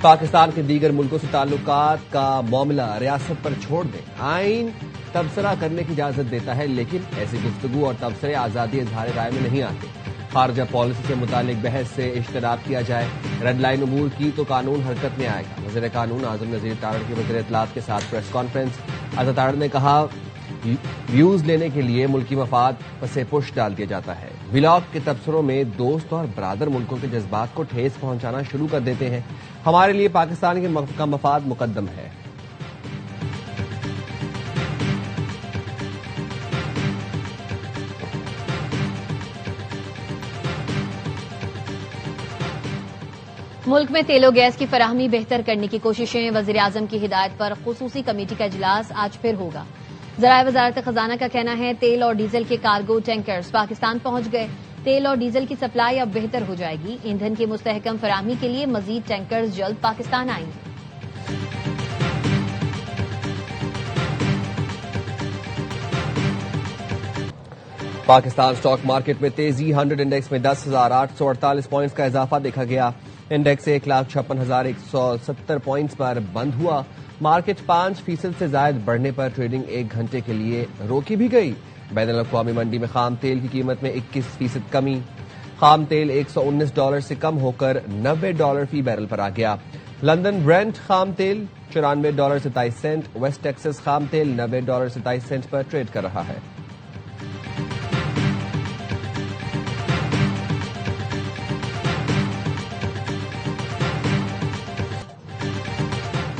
پاکستان کے دیگر ملکوں سے تعلقات کا معاملہ ریاست پر چھوڑ دیں، آئین تبصرہ کرنے کی اجازت دیتا ہے، لیکن ایسی گفتگو اور تبصرے آزادی اظہار رائے میں نہیں آتے۔ خارجہ پالیسی سے متعلق بحث سے اجتناب کیا جائے، ریڈ لائن امور کی تو قانون حرکت میں آئے گا۔ وزیر قانون اعظم نذیر تارڑ کی وزیر اطلاعات کے ساتھ پریس کانفرنس۔ اعظم تارڑ نے کہا، ویوز لینے کے لیے ملکی مفاد پس پش ڈال دیا جاتا ہے۔ ولاگ کے تبصروں میں دوست اور برادر ملکوں کے جذبات کو ٹھیس پہنچانا شروع کر دیتے ہیں۔ ہمارے لیے پاکستان کا مفاد مقدم ہے۔ ملک میں تیل و گیس کی فراہمی بہتر کرنے کی کوششیں، وزیر اعظم کی ہدایت پر خصوصی کمیٹی کا اجلاس آج پھر ہوگا۔ ذرائع وزارت خزانہ کا کہنا ہے، تیل اور ڈیزل کے کارگو ٹینکرز پاکستان پہنچ گئے، تیل اور ڈیزل کی سپلائی اب بہتر ہو جائے گی۔ ایندھن کی مستحکم فراہمی کے لیے مزید ٹینکرز جلد پاکستان آئیں گے۔ پاکستان سٹاک مارکیٹ میں تیزی، 100 انڈیکس میں 10,848 پوائنٹس کا اضافہ دیکھا گیا۔ انڈیکس 1,56,170 پوائنٹس پر بند ہوا۔ مارکیٹ 5% سے زائد بڑھنے پر ٹریڈنگ 1 گھنٹے کے لیے روکی بھی گئی۔ بین الاقوامی منڈی میں خام تیل کی قیمت میں 21% کمی، خام تیل $119 سے کم ہو کر $90 فی بیرل پر آ گیا۔ لندن برینٹ خام تیل $94.27، ویسٹ ٹیکسس خام تیل $90.27 پر ٹریڈ کر رہا ہے۔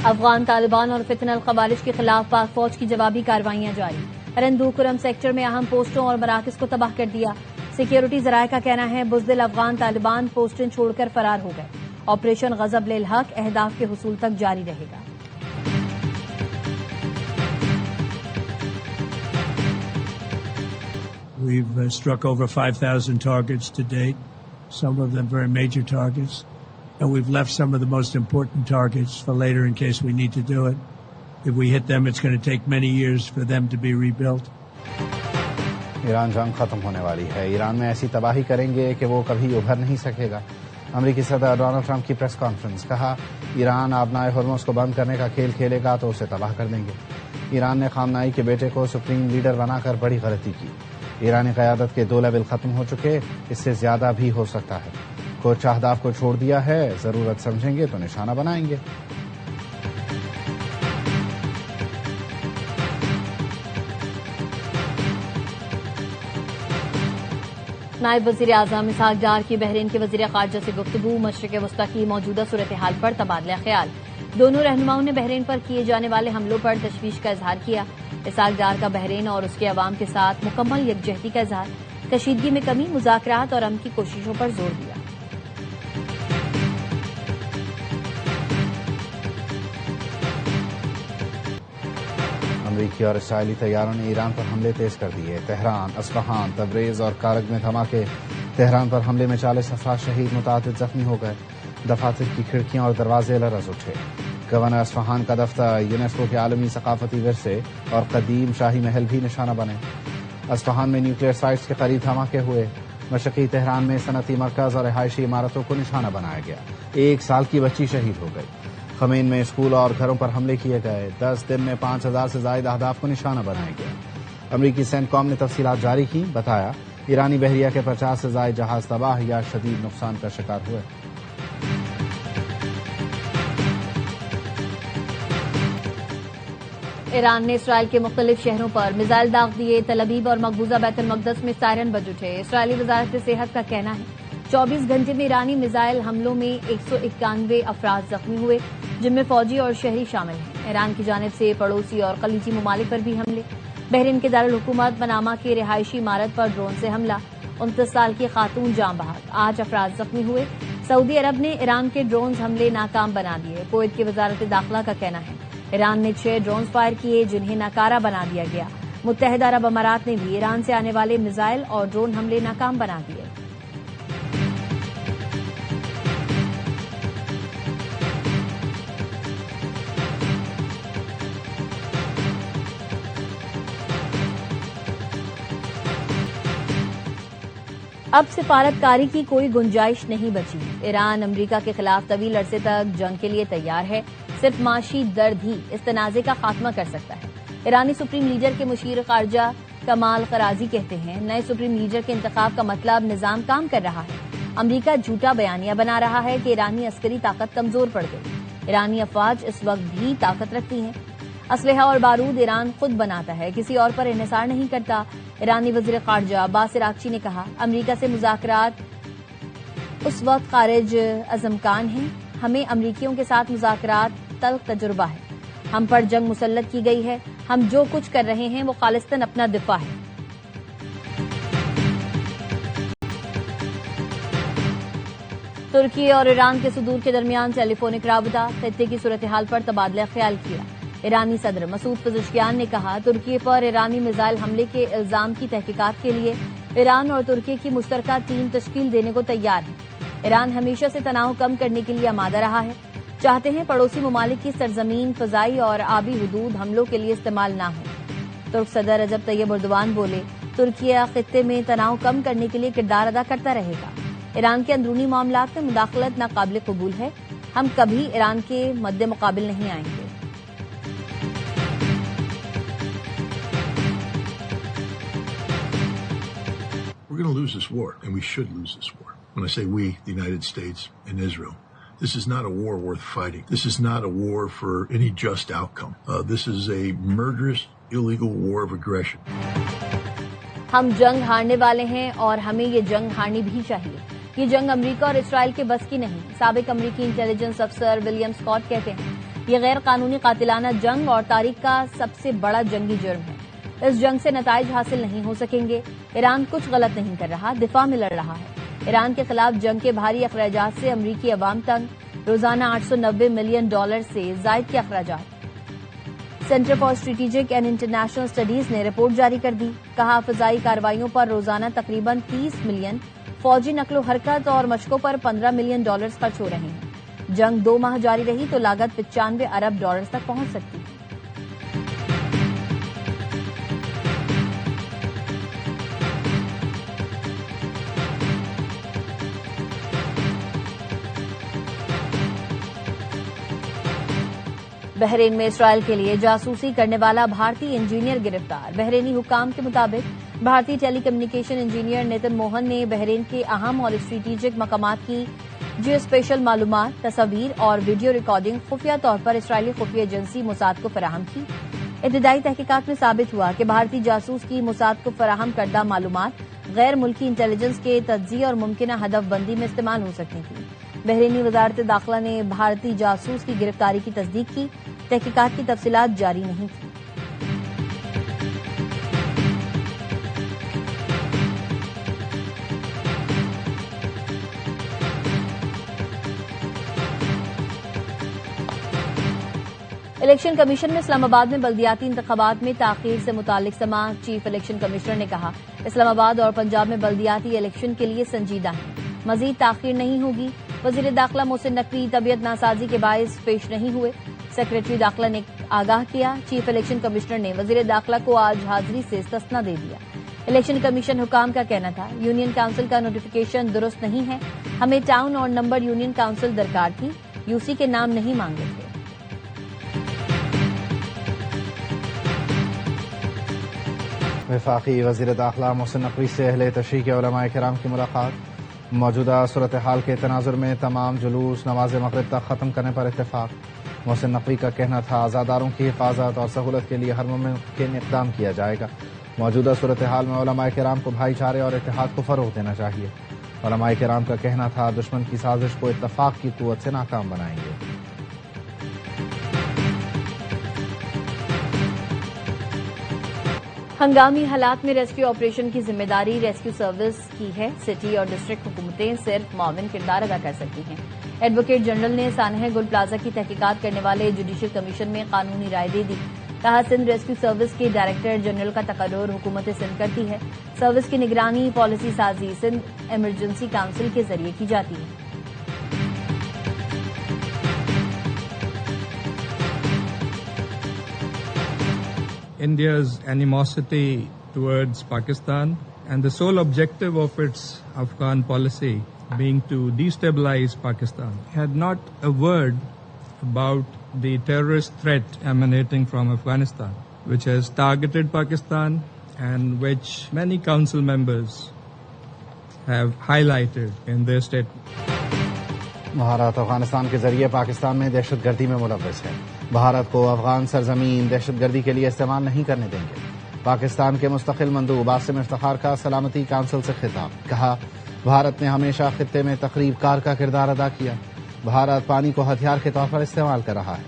افغان طالبان اور فتنہ الخوالج کے خلاف پاک فوج کی جوابی کارروائیاں جاری۔ رندوخرم سیکٹر میں اہم پوسٹوں اور مراکز کو تباہ کر دیا۔ سیکیورٹی ذرائع کا کہنا ہے، بزدل افغان طالبان پوسٹیں چھوڑ کر فرار ہو گئے۔ آپریشن غضب للحق اہداف کے حصول تک جاری رہے گا۔ We've struck over 5,000 targets to date, some of them very major targets. And we've left some of the most important targets for later in case we need to do it. If we hit them, it's going to take many years for them to be rebuilt. Iran جنگ ختم ہونے والی ہے، ایران میں ایسی تباہی کریں گے کہ وہ کبھی ابھر نہیں سکے گا۔ امریکی صدر ڈونلڈ ٹرمپ کی پریس کانفرنس، کہا ایران آبنائے ہرمز کو بند کرنے کا کھیل کھیلے گا تو اسے تباہ کر دیں گے۔ ایران نے خامنائی کے بیٹے کو سپریم لیڈر بنا کر بڑی غلطی کی۔ ایرانی قیادت کے 2 لیول ختم ہو چکے، اس سے زیادہ بھی ہو سکتا ہے۔ کچھ اہداف کو چھوڑ دیا ہے، ضرورت سمجھیں گے تو نشانہ بنائیں گے۔ نائب وزیر اعظم اسحاق ڈار کی بحرین کے وزیر خارجہ سے گفتگو، مشرق وسطی کی موجودہ صورتحال پر تبادلہ خیال۔ دونوں رہنماؤں نے بحرین پر کیے جانے والے حملوں پر تشویش کا اظہار کیا۔ اسحاق ڈار کا بحرین اور اس کے عوام کے ساتھ مکمل یکجہتی کا اظہار، کشیدگی میں کمی، مذاکرات اور امن کی کوششوں پر زور دیا۔ امریکی اور اسرائیلی طیاروں نے ایران پر حملے تیز کر دیے۔ تہران، اصفہان، تبریز اور کارگ میں دھماکے۔ تہران پر حملے میں 40 افراد شہید، متعدد زخمی ہو گئے۔ دفاتر کی کھڑکیاں اور دروازے لرز اٹھے۔ گورنر اصفہان کا دفتر، یونیسکو کے عالمی ثقافتی ورثے اور قدیم شاہی محل بھی نشانہ بنے۔ اصفہان میں نیوکلیئر سائٹس کے قریب دھماکے ہوئے۔ مشرقی تہران میں صنعتی مرکز اور رہائشی عمارتوں کو نشانہ بنایا گیا۔ 1 سال کی بچی شہید ہو گئی۔ خمین میں اسکول اور گھروں پر حملے کیے گئے۔ 10 دن میں 5,000 سے زائد اہداف کو نشانہ بنایا گیا۔ امریکی سینٹ کام نے تفصیلات جاری کی، بتایا ایرانی بحریہ کے 50 سے زائد جہاز تباہ یا شدید نقصان کا شکار ہوئے۔ ایران نے اسرائیل کے مختلف شہروں پر میزائل داغ دیے۔ تل ابیب اور مقبوضہ بیت المقدس میں سائرن بج اٹھے۔ اسرائیلی وزارت صحت کا کہنا ہے، 24 گھنٹے میں ایرانی میزائل حملوں میں 191 افراد زخمی ہوئے، جن میں فوجی اور شہری شامل ہیں۔ ایران کی جانب سے پڑوسی اور خلیجی ممالک پر بھی حملے۔ بحرین کے دارالحکومت منامہ کی رہائشی عمارت پر ڈرون سے حملہ، 29 سال کی خاتون جاں بحق، 8 افراد زخمی ہوئے۔ سعودی عرب نے ایران کے ڈرونز حملے ناکام بنا دیے۔ کویت کی وزارت داخلہ کا کہنا ہے، ایران نے 6 ڈرونز فائر کیے جنہیں ناکارہ بنا دیا گیا۔ متحدہ عرب امارات نے بھی ایران سے آنے والے میزائل اور ڈرون حملے ناکام بنا دیے۔ اب سفارتکاری کی کوئی گنجائش نہیں بچی. ایران امریکہ کے خلاف طویل عرصے تک جنگ کے لیے تیار ہے. صرف معاشی درد ہی اس تنازع کا خاتمہ کر سکتا ہے. ایرانی سپریم لیڈر کے مشیر خارجہ کمال خرازی کہتے ہیں نئے سپریم لیڈر کے انتخاب کا مطلب نظام کام کر رہا ہے. امریکہ جھوٹا بیانیہ بنا رہا ہے کہ ایرانی عسکری طاقت کمزور پڑ گئی. ایرانی افواج اس وقت بھی طاقت رکھتی ہیں. اسلحہ اور بارود ایران خود بناتا ہے, کسی اور پر انحصار نہیں کرتا. ایرانی وزیر خارجہ عباس عراقچی نے کہا امریکہ سے مذاکرات اس وقت خارج از امکان ہیں. ہمیں امریکیوں کے ساتھ مذاکرات تلخ تجربہ ہے. ہم پر جنگ مسلط کی گئی ہے. ہم جو کچھ کر رہے ہیں وہ خالصتاً اپنا دفاع ہے. ترکی اور ایران کے صدور کے درمیان ٹیلی فونک رابطہ, خطے کی صورتحال پر تبادلہ خیال کیا. ایرانی صدر مسعود پزشکیان نے کہا ترکی پر ایرانی میزائل حملے کے الزام کی تحقیقات کے لیے ایران اور ترکی کی مشترکہ ٹیم تشکیل دینے کو تیار ہے. ایران ہمیشہ سے تناؤ کم کرنے کے لیے آمادہ رہا ہے. چاہتے ہیں پڑوسی ممالک کی سرزمین, فضائی اور آبی حدود حملوں کے لیے استعمال نہ ہو. ترک صدر رجب طیب اردوان بولے ترکی خطے میں تناؤ کم کرنے کے لیے کردار ادا کرتا رہے گا. ایران کے اندرونی معاملات میں مداخلت ناقابل قبول ہے. ہم کبھی ایران کے مد مقابل نہیں آئیں گے. We're going to lose this war, and we should lose this war. When I say we, the United States and Israel, this is not a war worth fighting. This is not a war for any just outcome. This is a murderous, illegal war of aggression. ہم جنگ ہارنے والے ہیں اور ہمیں یہ جنگ ہارنی بھی چاہیے. یہ جنگ امریکہ اور اسرائیل کے بس کی نہیں. سابق امریکی انٹیلیجنس افسر ولیم اسکاٹ کہتے ہیں یہ غیر قانونی قاتلانہ جنگ اور تاریخ کا سب سے بڑا جنگی جرم ہے. اس جنگ سے نتائج حاصل نہیں ہو سکیں گے. ایران کچھ غلط نہیں کر رہا, دفاع میں لڑ رہا ہے. ایران کے خلاف جنگ کے بھاری اخراجات سے امریکی عوام تنگ. روزانہ $890 ملین سے زائد کے اخراجات. Centre for strategic and international studies نے رپورٹ جاری کر دی. کہا فضائی کارروائیوں پر روزانہ تقریباً 30 ملین, فوجی نقل و حرکت اور مشقوں پر $15 ملین خرچ ہو رہے ہیں. جنگ 2 ماہ جاری رہی تو لاگت $95 ارب تک پہنچ سکتی ہے. بحرین میں اسرائیل کے لیے جاسوسی کرنے والا بھارتی انجینئر گرفتار. بحرینی حکام کے مطابق بھارتی ٹیلی کمیونیکیشن انجینئر نتن موہن نے بحرین کے اہم اور اسٹریٹجک مقامات کی جیو اسپیشل معلومات, تصاویر اور ویڈیو ریکارڈنگ خفیہ طور پر اسرائیلی خفیہ ایجنسی موساد کو فراہم کی. ابتدائی تحقیقات میں ثابت ہوا کہ بھارتی جاسوس کی موساد کو فراہم کردہ معلومات غیر ملکی انٹیلیجنس کے تجزیے اور ممکنہ ہدف بندی میں استعمال ہو سکتی تھیں. بحرینی وزارت داخلہ نے بھارتی جاسوس کی گرفتاری کی تصدیق کی. تحقیقات کی تفصیلات جاری نہیں تھیں. الیکشن کمیشن میں اسلام آباد میں بلدیاتی انتخابات میں تاخیر سے متعلق سماعت. چیف الیکشن کمشنر نے کہا اسلام آباد اور پنجاب میں بلدیاتی الیکشن کے لیے سنجیدہ ہیں, مزید تاخیر نہیں ہوگی. وزیر داخلہ محسن نقوی طبیعت ناسازی کے باعث پیش نہیں ہوئے. سیکریٹری داخلہ نے آگاہ کیا. چیف الیکشن کمشنر نے وزیر داخلہ کو آج حاضری سے استثنا دے دیا. الیکشن کمیشن حکام کا کہنا تھا یونین کونسل کا نوٹیفیکیشن درست نہیں ہے. ہمیں ٹاؤن اور نمبر یونین کونسل درکار تھی, یو سی کے نام نہیں مانگے تھے. وفاقی وزیر داخلہ محسن نقوی سے اہل تشیع کے علماء کرام کی ملاقات. موجودہ صورتحال کے تناظر میں تمام جلوس نماز مغرب تک ختم کرنے پر اتفاق. محسن نقوی کا کہنا تھا عزاداروں کی حفاظت اور سہولت کے لیے ہر ممکن اقدام کیا جائے گا. موجودہ صورتحال میں علماء کرام کو بھائی چارے اور اتحاد کو فروغ دینا چاہیے. علماء کرام کا کہنا تھا دشمن کی سازش کو اتفاق کی قوت سے ناکام بنائیں گے. ہنگامی حالات میں ریسکیو آپریشن کی ذمہ داری ریسکیو سروس کی ہے. سٹی اور ڈسٹرکٹ حکومتیں صرف معاون کردار ادا کر سکتی ہیں. ایڈوکیٹ جنرل نے سانحہ گل پلازا کی تحقیقات کرنے والے جوڈیشل کمیشن میں قانونی رائے دے دی. کہا سندھ ریسکیو سروس کے ڈائریکٹر جنرل کا تقرر حکومت سندھ کرتی ہے. سروس کی نگرانی پالیسی سازی سندھ ایمرجنسی کونسل کے ذریعے کی جاتی ہے. India's animosity towards Pakistan and the sole objective of its Afghan policy being to destabilize Pakistan, had not a word about the terrorist threat emanating from Afghanistan, which has targeted Pakistan and which many council members have highlighted in their statement. Bharat Afghanistan کے ذریعے پاکستان میں دہشت گردی میں ملوث ہے. بھارت کو افغان سرزمین دہشت گردی کے لیے استعمال نہیں کرنے دیں گے. پاکستان کے مستقل مندوب عاصم افتخار کا سلامتی کونسل سے خطاب. کہا بھارت نے ہمیشہ خطے میں تخریب کار کا کردار ادا کیا. بھارت پانی کو ہتھیار کے طور پر استعمال کر رہا ہے.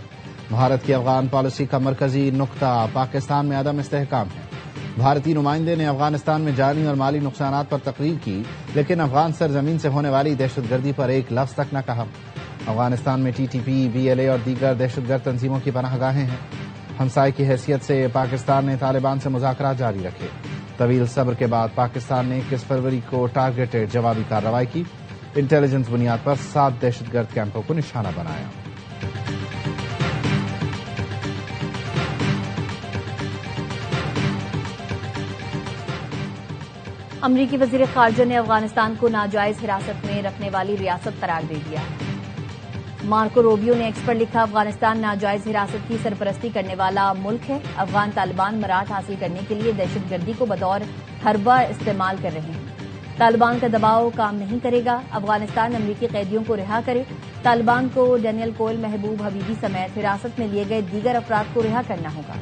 بھارت کی افغان پالیسی کا مرکزی نقطہ پاکستان میں عدم استحکام ہے. بھارتی نمائندے نے افغانستان میں جانی اور مالی نقصانات پر تقریر کی، لیکن افغان سرزمین سے ہونے والی دہشت گردی پر ایک لفظ تک نہ کہا. افغانستان میں T T P, B L A اور دیگر دہشت گرد تنظیموں کی پناہ گاہیں ہیں. ہمسائے کی حیثیت سے پاکستان نے طالبان سے مذاکرات جاری رکھے. طویل صبر کے بعد پاکستان نے 21 فروری کو ٹارگیٹڈ جوابی کارروائی کی. انٹیلیجنس بنیاد پر 7 دہشت گرد کیمپوں کو نشانہ بنایا. امریکی وزیر خارجہ نے افغانستان کو ناجائز حراست میں رکھنے والی ریاست قرار دے دیا. مارکو روبیو نے ایکس پر لکھا، افغانستان ناجائز حراست کی سرپرستی کرنے والا ملک ہے. افغان طالبان مراٹھ حاصل کرنے کے لیے دہشت گردی کو بطور حربہ استعمال کر رہے ہیں. طالبان کا دباؤ کام نہیں کرے گا. افغانستان امریکی قیدیوں کو رہا کرے. طالبان کو ڈینیل کوئل، محبوب حبیبی سمیت حراست میں لیے گئے دیگر افراد کو رہا کرنا ہوگا.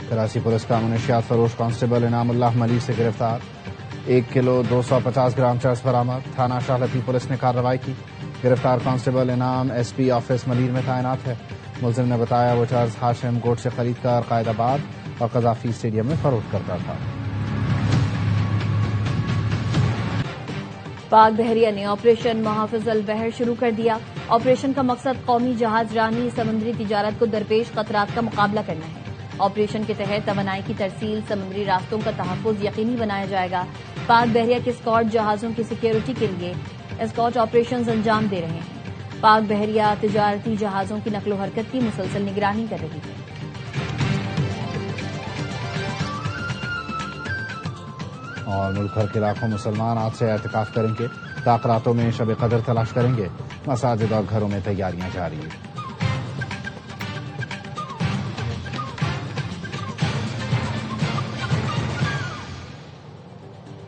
کراچی پولیس کا منشیات فروش کانسٹیبل انعام اللہ ملی سے گرفتار. 1 کلو 250 گرام چرس برآمد. تھانہ شاہ لطیف پولیس نے کارروائی کی. گرفتار کانسٹیبل انعام ایس پی آفس ملیر میں تعینات ہے. ملزم نے بتایا وہ چرس ہاشم گوٹ سے خرید کر قائد آباد اور قذافی اسٹیڈیم میں فروخت کرتا تھا. پاک بحریہ نے آپریشن محافظ البحر شروع کر دیا. آپریشن کا مقصد قومی جہاز رانی سمندری تجارت کو درپیش خطرات کا مقابلہ کرنا ہے. آپریشن کے تحت توانائی کی ترسیل، سمندری راستوں کا تحفظ یقینی بنایا جائے گا. پاک بحریہ کے اسکارٹ جہازوں کی سیکیورٹی کے لیے اسکارٹ آپریشنز انجام دے رہے ہیں. پاک بحریہ تجارتی جہازوں کی نقل و حرکت کی مسلسل نگرانی کر رہی ہے. اور ملک بھر کے لاکھوں مسلمان آج سے اعتکاف کریں گے. تاک راتوں میں شب قدر تلاش کریں گے. مساجد اور گھروں میں تیاریاں جاری ہیں.